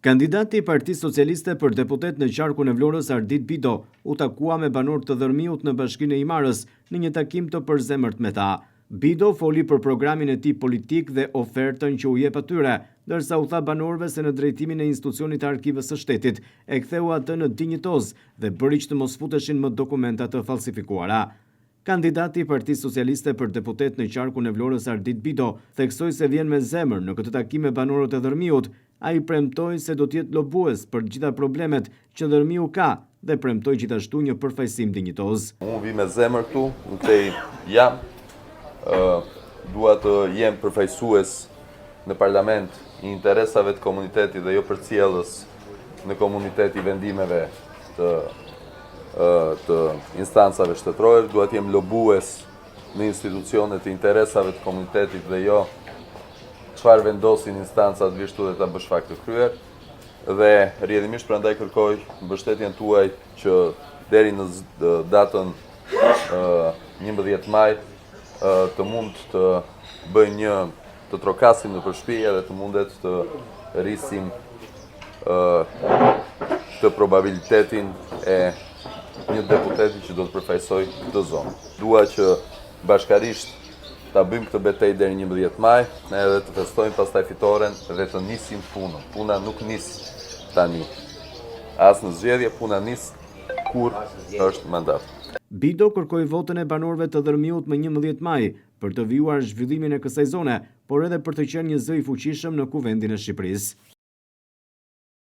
Kandidati i Partisë Socialiste për deputet në qarkun e Vlorës Ardit Bido u takua me banorët të Dërmiut në Bashkinë e Imarës në një takim të përzemërt me ta. Bido foli për programin e tij politik dhe ofertën që u jep atyre, ndërsa u tha banorëve se në drejtimin e institucionit të Arkivës së Shtetit e ktheu atë në dinjitoz dhe bëri që të mos futeshin më dokumenta të falsifikuara. Kandidati i Partisë Socialiste për deputet në qarkun e Vlorës Ardit Bido theksoi se vjen me zemër në këtë takim me banorët e Dërmiut. Ai premtoi se do të jetë lobues për të gjitha problemet që Dërmiu ka dhe premtoi gjithashtu një përfaqësim dinjitoz. Unë vi me zemër këtu, në këtej jam, dua të jem përfaqësues në parlament i interesave të komunitetit dhe jo përcjellës në komunitet i vendimeve të instancave shtetërore, dua të jem lobues në institucionet të interesave të komunitetit dhe jo çfarë vendosin instancat vishtu dhe ta bësh fakt të kryer, dhe rrjedhimisht prandaj kërkoj mbështetjen tuaj që deri në datën 11 maj të mund të bëjmë të trokasim në përshpije dhe të mundet të rrisim të probabilitetin e një deputeti që do të përfaqësoj këtë zonë. Dua që bashkarisht ta bëjmë këtë betejë deri 11 maj, ne edhe të festojmë pastaj fitoren dhe të nisim punën. Puna nuk nis tani. As në zgjedhje puna nis kur është mandat. Bido kërkoi votën e banorëve të Dërmiut më 11 maj për të vijuar zhvillimin e kësaj zone, por edhe për të qenë një zë i fuqishëm në Kuvendin e Shqipërisë.